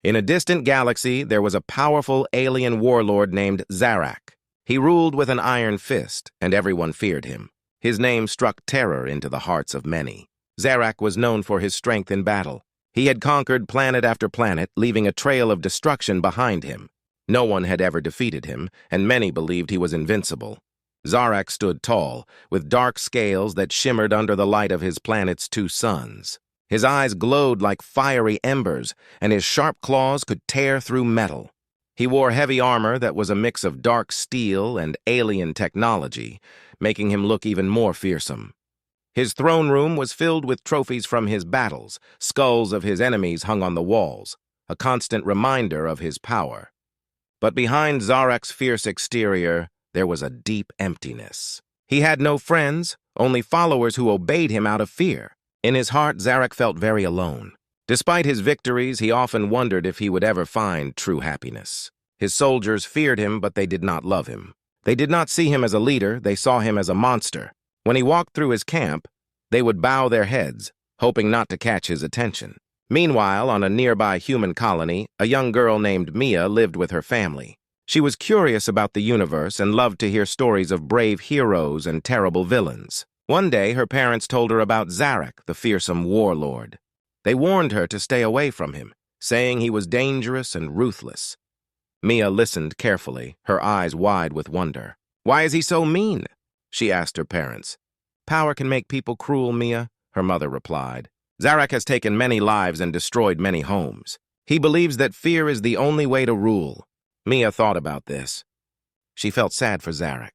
In a distant galaxy, there was a powerful alien warlord named Zarak. He ruled with an iron fist, and everyone feared him. His name struck terror into the hearts of many. Zarak was known for his strength in battle. He had conquered planet after planet, leaving a trail of destruction behind him. No one had ever defeated him, and many believed he was invincible. Zarak stood tall, with dark scales that shimmered under the light of his planet's two suns. His eyes glowed like fiery embers, and his sharp claws could tear through metal. He wore heavy armor that was a mix of dark steel and alien technology, making him look even more fearsome. His throne room was filled with trophies from his battles. Skulls of his enemies hung on the walls, a constant reminder of his power. But behind Zarak's fierce exterior, there was a deep emptiness. He had no friends, only followers who obeyed him out of fear. In his heart, Zarak felt very alone. Despite his victories, he often wondered if he would ever find true happiness. His soldiers feared him, but they did not love him. They did not see him as a leader, they saw him as a monster. When he walked through his camp, they would bow their heads, hoping not to catch his attention. Meanwhile, on a nearby human colony, a young girl named Mia lived with her family. She was curious about the universe and loved to hear stories of brave heroes and terrible villains. One day, her parents told her about Zarak, the fearsome warlord. They warned her to stay away from him, saying he was dangerous and ruthless. Mia listened carefully, her eyes wide with wonder. "Why is he so mean?" she asked her parents. "Power can make people cruel, Mia," her mother replied. "Zarak has taken many lives and destroyed many homes. He believes that fear is the only way to rule." Mia thought about this. She felt sad for Zarak.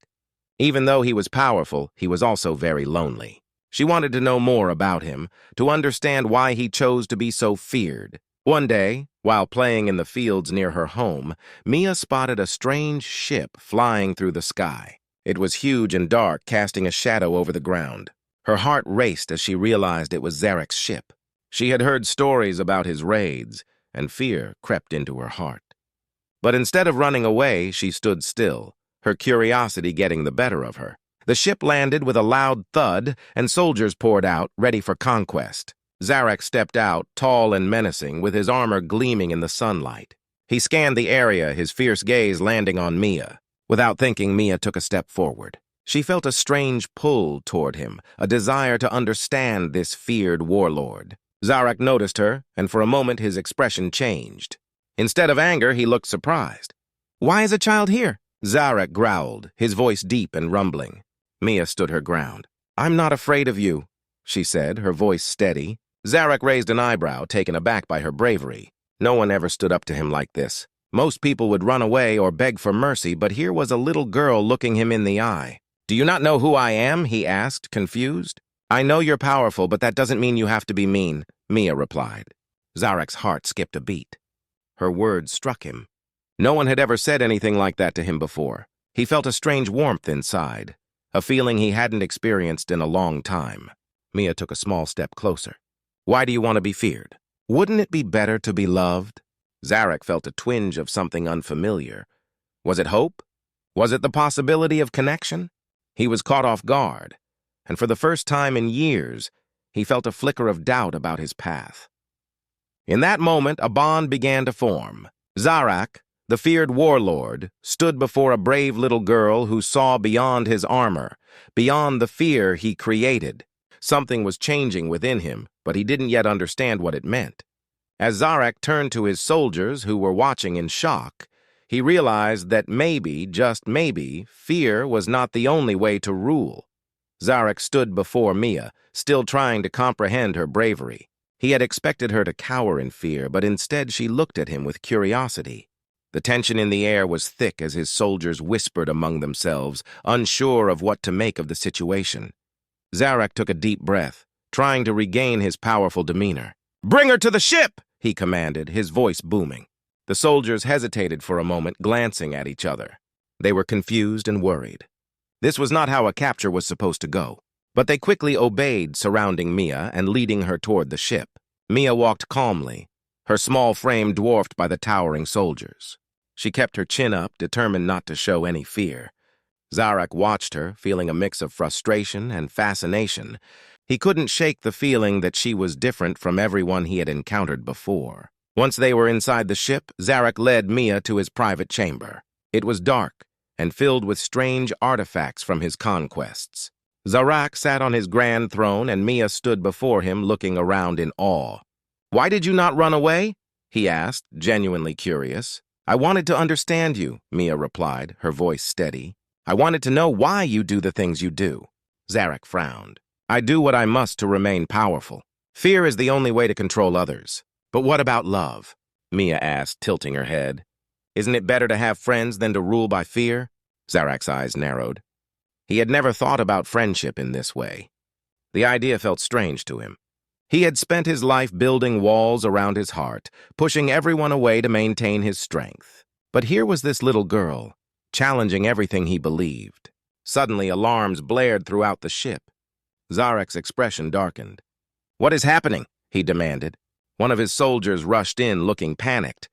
Even though he was powerful, he was also very lonely. She wanted to know more about him, to understand why he chose to be so feared. One day, while playing in the fields near her home, Mia spotted a strange ship flying through the sky. It was huge and dark, casting a shadow over the ground. Her heart raced as she realized it was Zarak's ship. She had heard stories about his raids, and fear crept into her heart. But instead of running away, she stood still, her curiosity getting the better of her. The ship landed with a loud thud, and soldiers poured out, ready for conquest. Zarak stepped out, tall and menacing, with his armor gleaming in the sunlight. He scanned the area, his fierce gaze landing on Mia. Without thinking, Mia took a step forward. She felt a strange pull toward him, a desire to understand this feared warlord. Zarak noticed her, and for a moment his expression changed. Instead of anger, he looked surprised. "Why is a child here?" Zarak growled, his voice deep and rumbling. Mia stood her ground. "I'm not afraid of you," she said, her voice steady. Zarak raised an eyebrow, taken aback by her bravery. No one ever stood up to him like this. Most people would run away or beg for mercy, but here was a little girl looking him in the eye. "Do you not know who I am?" he asked, confused. "I know you're powerful, but that doesn't mean you have to be mean," Mia replied. Zarak's heart skipped a beat. Her words struck him. No one had ever said anything like that to him before. He felt a strange warmth inside, a feeling he hadn't experienced in a long time. Mia took a small step closer. "Why do you want to be feared? Wouldn't it be better to be loved?" Zarak felt a twinge of something unfamiliar. Was it hope? Was it the possibility of connection? He was caught off guard, and for the first time in years, he felt a flicker of doubt about his path. In that moment, a bond began to form. Zarak, the feared warlord, stood before a brave little girl who saw beyond his armor, beyond the fear he created. Something was changing within him, but he didn't yet understand what it meant. As Zarak turned to his soldiers, who were watching in shock, he realized that maybe, just maybe, fear was not the only way to rule. Zarak stood before Mia, still trying to comprehend her bravery. He had expected her to cower in fear, but instead she looked at him with curiosity. The tension in the air was thick as his soldiers whispered among themselves, unsure of what to make of the situation. Zarak took a deep breath, trying to regain his powerful demeanor. "Bring her to the ship!" he commanded, his voice booming. The soldiers hesitated for a moment, glancing at each other. They were confused and worried. This was not how a capture was supposed to go. But they quickly obeyed, surrounding Mia and leading her toward the ship. Mia walked calmly, her small frame dwarfed by the towering soldiers. She kept her chin up, determined not to show any fear. Zarak watched her, feeling a mix of frustration and fascination. He couldn't shake the feeling that she was different from everyone he had encountered before. Once they were inside the ship, Zarak led Mia to his private chamber. It was dark and filled with strange artifacts from his conquests. Zarak sat on his grand throne and Mia stood before him looking around in awe. "Why did you not run away?" he asked, genuinely curious. "I wanted to understand you," Mia replied, her voice steady. "I wanted to know why you do the things you do." Zarak frowned. "I do what I must to remain powerful. Fear is the only way to control others. But what about love?" Mia asked, tilting her head. "Isn't it better to have friends than to rule by fear?" Zarak's eyes narrowed. He had never thought about friendship in this way. The idea felt strange to him. He had spent his life building walls around his heart, pushing everyone away to maintain his strength. But here was this little girl, challenging everything he believed. Suddenly, alarms blared throughout the ship. Zarak's expression darkened. "What is happening?" he demanded. One of his soldiers rushed in, looking panicked.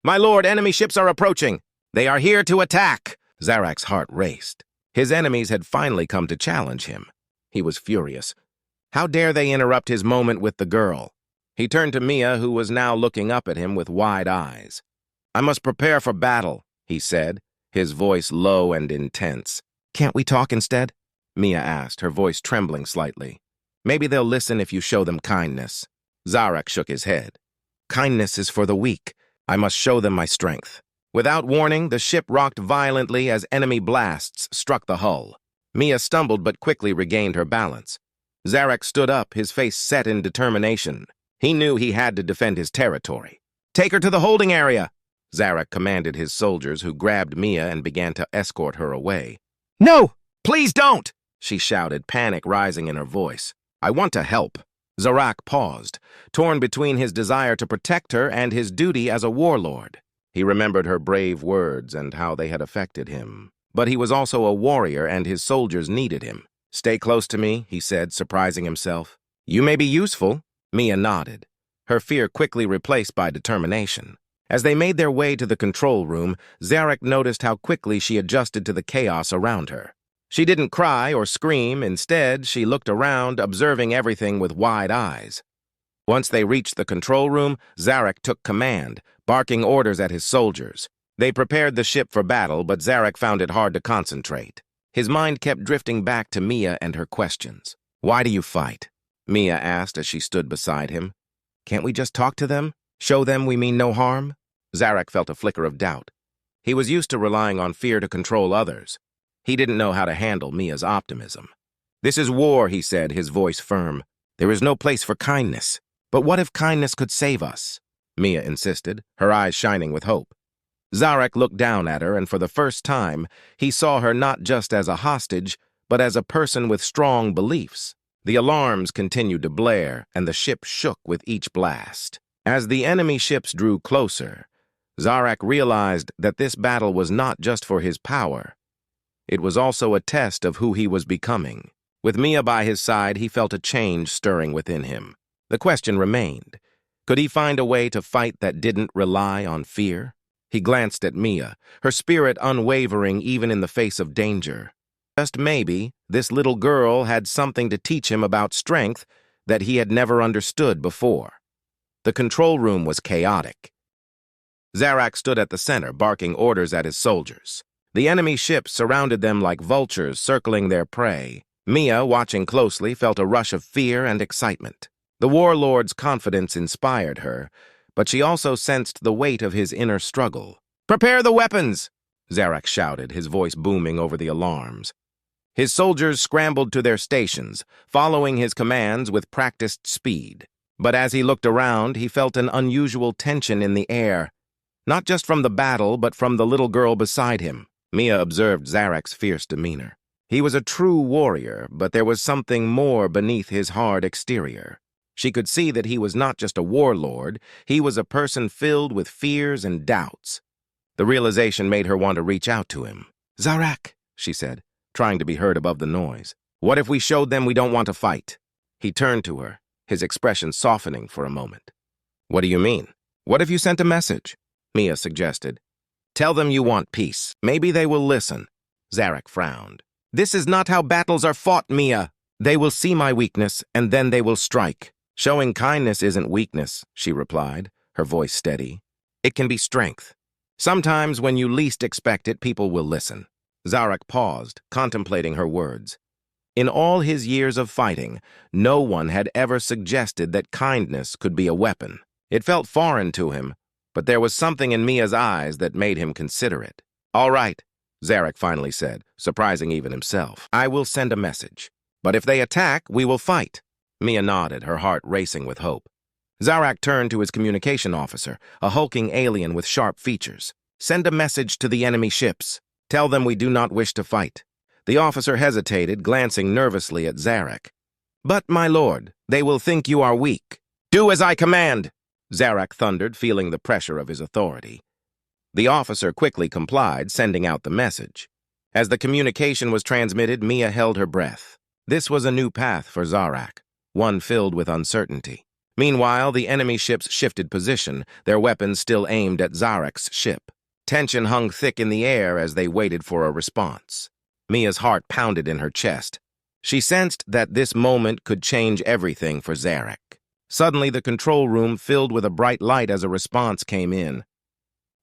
"My lord, enemy ships are approaching. They are here to attack." Zarak's heart raced. His enemies had finally come to challenge him. He was furious. How dare they interrupt his moment with the girl? He turned to Mia, who was now looking up at him with wide eyes. "I must prepare for battle," he said, his voice low and intense. "Can't we talk instead?" Mia asked, her voice trembling slightly. "Maybe they'll listen if you show them kindness." Zarak shook his head. "Kindness is for the weak. I must show them my strength." Without warning, the ship rocked violently as enemy blasts struck the hull. Mia stumbled but quickly regained her balance. Zarak stood up, his face set in determination. He knew he had to defend his territory. "Take her to the holding area," Zarak commanded his soldiers, who grabbed Mia and began to escort her away. "No, please don't!" she shouted, panic rising in her voice. "I want to help." Zarak paused, torn between his desire to protect her and his duty as a warlord. He remembered her brave words and how they had affected him. But he was also a warrior and his soldiers needed him. "Stay close to me," he said, surprising himself. "You may be useful." Mia nodded, her fear quickly replaced by determination. As they made their way to the control room, Zarak noticed how quickly she adjusted to the chaos around her. She didn't cry or scream. Instead, she looked around, observing everything with wide eyes. Once they reached the control room, Zarak took command, barking orders at his soldiers. They prepared the ship for battle, but Zarak found it hard to concentrate. His mind kept drifting back to Mia and her questions. "Why do you fight?" Mia asked as she stood beside him. "Can't we just talk to them? Show them we mean no harm?" Zarak felt a flicker of doubt. He was used to relying on fear to control others. He didn't know how to handle Mia's optimism. "This is war," he said, his voice firm. "There is no place for kindness. But what if kindness could save us?" Mia insisted, her eyes shining with hope. Zarak looked down at her, and for the first time, he saw her not just as a hostage, but as a person with strong beliefs. The alarms continued to blare, and the ship shook with each blast. As the enemy ships drew closer, Zarak realized that this battle was not just for his power. It was also a test of who he was becoming. With Mia by his side, he felt a change stirring within him. The question remained, could he find a way to fight that didn't rely on fear? He glanced at Mia, her spirit unwavering even in the face of danger. Just maybe, this little girl had something to teach him about strength that he had never understood before. The control room was chaotic. Zarak stood at the center, barking orders at his soldiers. The enemy ships surrounded them like vultures circling their prey. Mia, watching closely, felt a rush of fear and excitement. The warlord's confidence inspired her, but she also sensed the weight of his inner struggle. "Prepare the weapons!" Zarak shouted, his voice booming over the alarms. His soldiers scrambled to their stations, following his commands with practiced speed. But as he looked around, he felt an unusual tension in the air, not just from the battle, but from the little girl beside him. Mia observed Zarak's fierce demeanor. He was a true warrior, but there was something more beneath his hard exterior. She could see that he was not just a warlord, he was a person filled with fears and doubts. The realization made her want to reach out to him. "Zarak," she said, trying to be heard above the noise. "What if we showed them we don't want to fight?" He turned to her, his expression softening for a moment. "What do you mean? What if you sent a message?" Mia suggested. "Tell them you want peace. Maybe they will listen." Zarak frowned. "This is not how battles are fought, Mia. They will see my weakness, and then they will strike." "Showing kindness isn't weakness," she replied, her voice steady. "It can be strength. Sometimes when you least expect it, people will listen." Zarak paused, contemplating her words. In all his years of fighting, no one had ever suggested that kindness could be a weapon. It felt foreign to him, but there was something in Mia's eyes that made him consider it. "All right," Zarak finally said, surprising even himself. "I will send a message. But if they attack, we will fight." Mia nodded, her heart racing with hope. Zarak turned to his communication officer, a hulking alien with sharp features. "Send a message to the enemy ships. Tell them we do not wish to fight." The officer hesitated, glancing nervously at Zarak. "But, my lord, they will think you are weak." "Do as I command!" Zarak thundered, feeling the pressure of his authority. The officer quickly complied, sending out the message. As the communication was transmitted, Mia held her breath. This was a new path for Zarak, one filled with uncertainty. Meanwhile, the enemy ships shifted position, their weapons still aimed at Zarak's ship. Tension hung thick in the air as they waited for a response. Mia's heart pounded in her chest. She sensed that this moment could change everything for Zarak. Suddenly, the control room filled with a bright light as a response came in.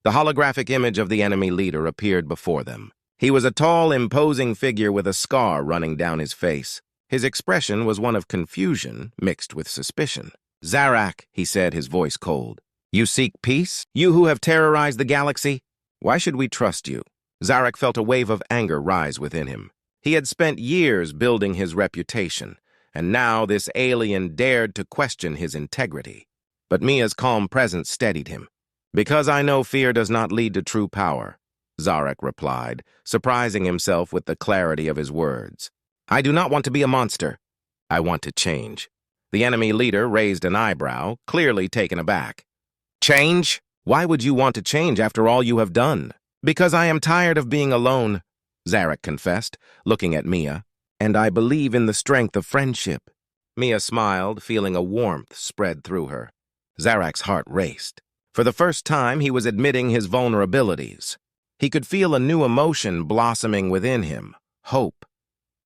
The holographic image of the enemy leader appeared before them. He was a tall, imposing figure with a scar running down his face. His expression was one of confusion mixed with suspicion. "Zarak," he said, his voice cold. "You seek peace? You who have terrorized the galaxy? Why should we trust you?" Zarak felt a wave of anger rise within him. He had spent years building his reputation, and now this alien dared to question his integrity. But Mia's calm presence steadied him. "Because I know fear does not lead to true power," Zarak replied, surprising himself with the clarity of his words. "I do not want to be a monster. I want to change." The enemy leader raised an eyebrow, clearly taken aback. "Change? Why would you want to change after all you have done?" "Because I am tired of being alone," Zarak confessed, looking at Mia, "and I believe in the strength of friendship." Mia smiled, feeling a warmth spread through her. Zarak's heart raced. For the first time, he was admitting his vulnerabilities. He could feel a new emotion blossoming within him, hope.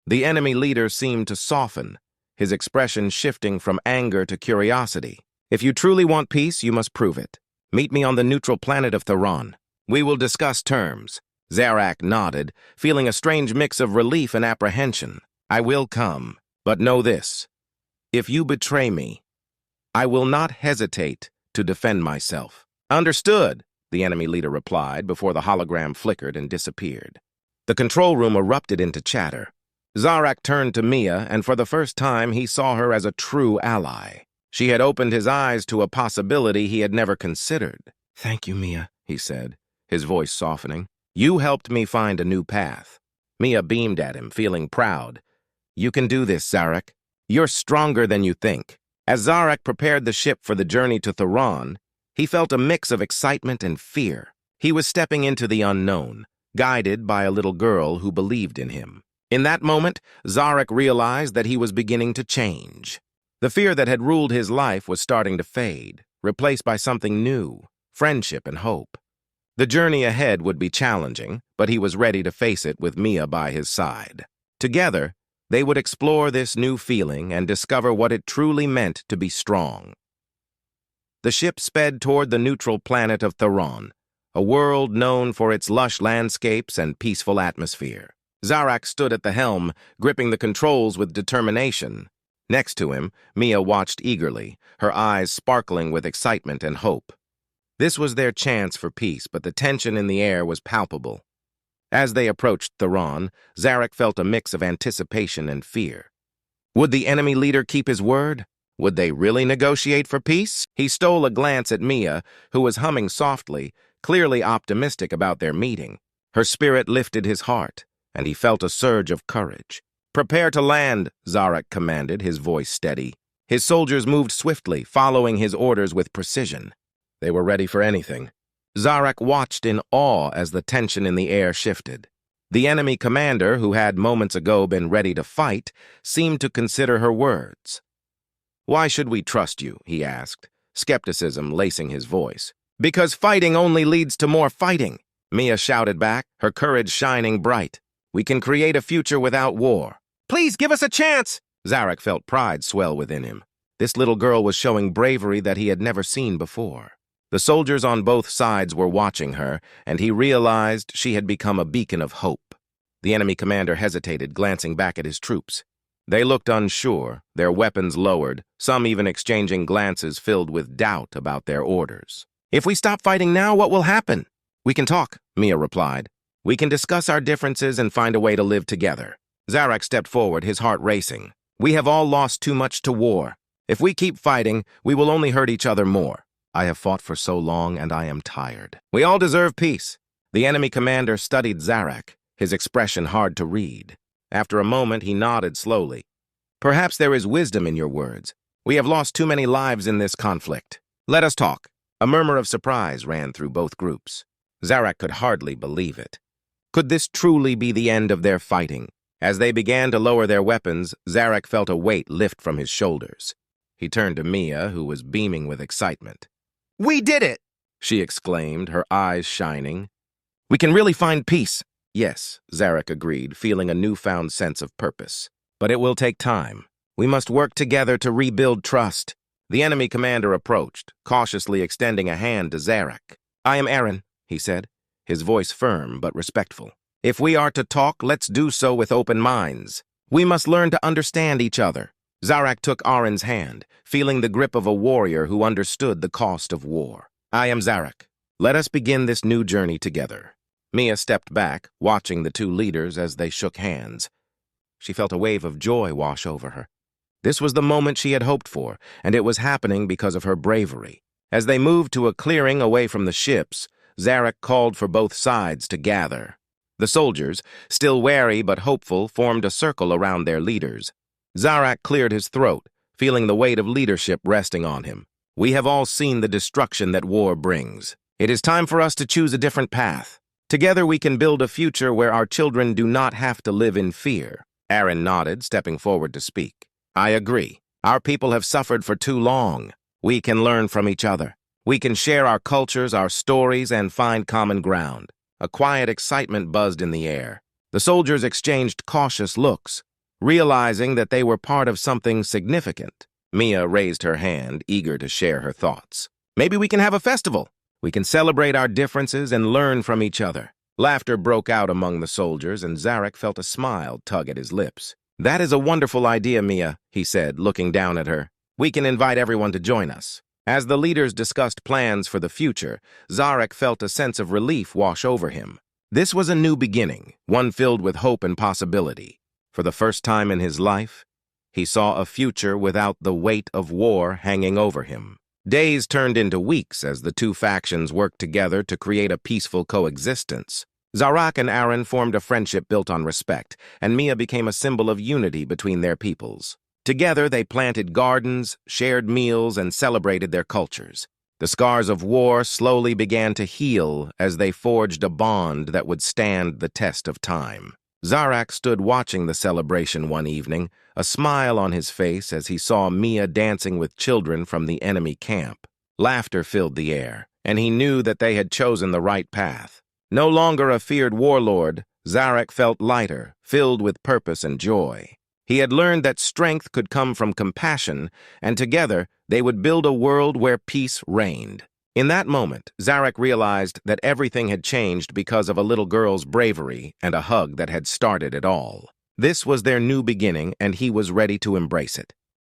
The enemy leader seemed to soften, his expression shifting from anger to curiosity. "If you truly want peace, you must prove it. Meet me on the neutral planet of Theron. We will discuss terms." Zarak nodded, feeling a strange mix of relief and apprehension. "I will come, but know this. If you betray me, I will not hesitate to defend myself." "Understood," the enemy leader replied before the hologram flickered and disappeared. The control room erupted into chatter. Zarak turned to Mia, and for the first time he saw her as a true ally. She had opened his eyes to a possibility he had never considered. "Thank you, Mia," he said, his voice softening. "You helped me find a new path." Mia beamed at him, feeling proud. "You can do this, Zarak. You're stronger than you think." As Zarak prepared the ship for the journey to Theron, he felt a mix of excitement and fear. He was stepping into the unknown, guided by a little girl who believed in him. In that moment, Zarak realized that he was beginning to change. The fear that had ruled his life was starting to fade, replaced by something new, friendship and hope. The journey ahead would be challenging, but he was ready to face it with Mia by his side. Together, they would explore this new feeling and discover what it truly meant to be strong. The ship sped toward the neutral planet of Theron, a world known for its lush landscapes and peaceful atmosphere. Zarak stood at the helm, gripping the controls with determination. Next to him, Mia watched eagerly, her eyes sparkling with excitement and hope. This was their chance for peace, but the tension in the air was palpable. As they approached Theron, Zarak felt a mix of anticipation and fear. Would the enemy leader keep his word? Would they really negotiate for peace? He stole a glance at Mia, who was humming softly, clearly optimistic about their meeting. Her spirit lifted his heart, and he felt a surge of courage. "Prepare to land," Zarak commanded, his voice steady. His soldiers moved swiftly, following his orders with precision. They were ready for anything. Zarak watched in awe as the tension in the air shifted. The enemy commander, who had moments ago been ready to fight, seemed to consider her words. "Why should we trust you?" he asked, skepticism lacing his voice. "Because fighting only leads to more fighting," Mia shouted back, her courage shining bright. "We can create a future without war." "Please give us a chance!" Zarak felt pride swell within him. This little girl was showing bravery that he had never seen before. The soldiers on both sides were watching her, and he realized she had become a beacon of hope. The enemy commander hesitated, glancing back at his troops. They looked unsure, their weapons lowered, some even exchanging glances filled with doubt about their orders. "If we stop fighting now, what will happen?" "We can talk," Mia replied. "We can discuss our differences and find a way to live together." Zarak stepped forward, his heart racing. "We have all lost too much to war. If we keep fighting, we will only hurt each other more. I have fought for so long, and I am tired. We all deserve peace." The enemy commander studied Zarak, his expression hard to read. After a moment, he nodded slowly. "Perhaps there is wisdom in your words. We have lost too many lives in this conflict. Let us talk." A murmur of surprise ran through both groups. Zarak could hardly believe it. Could this truly be the end of their fighting? As they began to lower their weapons, Zarak felt a weight lift from his shoulders. He turned to Mia, who was beaming with excitement. "We did it!" she exclaimed, her eyes shining. "We can really find peace." "Yes," Zarak agreed, feeling a newfound sense of purpose. "But it will take time. We must work together to rebuild trust." The enemy commander approached, cautiously extending a hand to Zarak. "I am Aaron," he said, his voice firm but respectful. "If we are to talk, let's do so with open minds. We must learn to understand each other." Zarak took Aaron's hand, feeling the grip of a warrior who understood the cost of war. "I am Zarak. Let us begin this new journey together." Mia stepped back, watching the two leaders as they shook hands. She felt a wave of joy wash over her. This was the moment she had hoped for, and it was happening because of her bravery. As they moved to a clearing away from the ships, Zarak called for both sides to gather. The soldiers, still wary but hopeful, formed a circle around their leaders. Zarak cleared his throat, feeling the weight of leadership resting on him. "We have all seen the destruction that war brings. It is time for us to choose a different path. Together we can build a future where our children do not have to live in fear." Aaron nodded, stepping forward to speak. "I agree. Our people have suffered for too long. We can learn from each other. We can share our cultures, our stories, and find common ground." A quiet excitement buzzed in the air. The soldiers exchanged cautious looks, realizing that they were part of something significant. Mia raised her hand, eager to share her thoughts. "Maybe we can have a festival. We can celebrate our differences and learn from each other." Laughter broke out among the soldiers, and Zarak felt a smile tug at his lips. "That is a wonderful idea, Mia," he said, looking down at her. "We can invite everyone to join us." As the leaders discussed plans for the future, Zarak felt a sense of relief wash over him. This was a new beginning, one filled with hope and possibility. For the first time in his life, he saw a future without the weight of war hanging over him. Days turned into weeks as the two factions worked together to create a peaceful coexistence. Zarak and Aaron formed a friendship built on respect, and Mia became a symbol of unity between their peoples. Together, they planted gardens, shared meals, and celebrated their cultures. The scars of war slowly began to heal as they forged a bond that would stand the test of time. Zarak stood watching the celebration one evening, a smile on his face as he saw Mia dancing with children from the enemy camp. Laughter filled the air, and he knew that they had chosen the right path. No longer a feared warlord, Zarak felt lighter, filled with purpose and joy. He had learned that strength could come from compassion, and together they would build a world where peace reigned. In that moment, Zarak realized that everything had changed because of a little girl's bravery and a hug that had started it all. This was their new beginning, and he was ready to embrace it.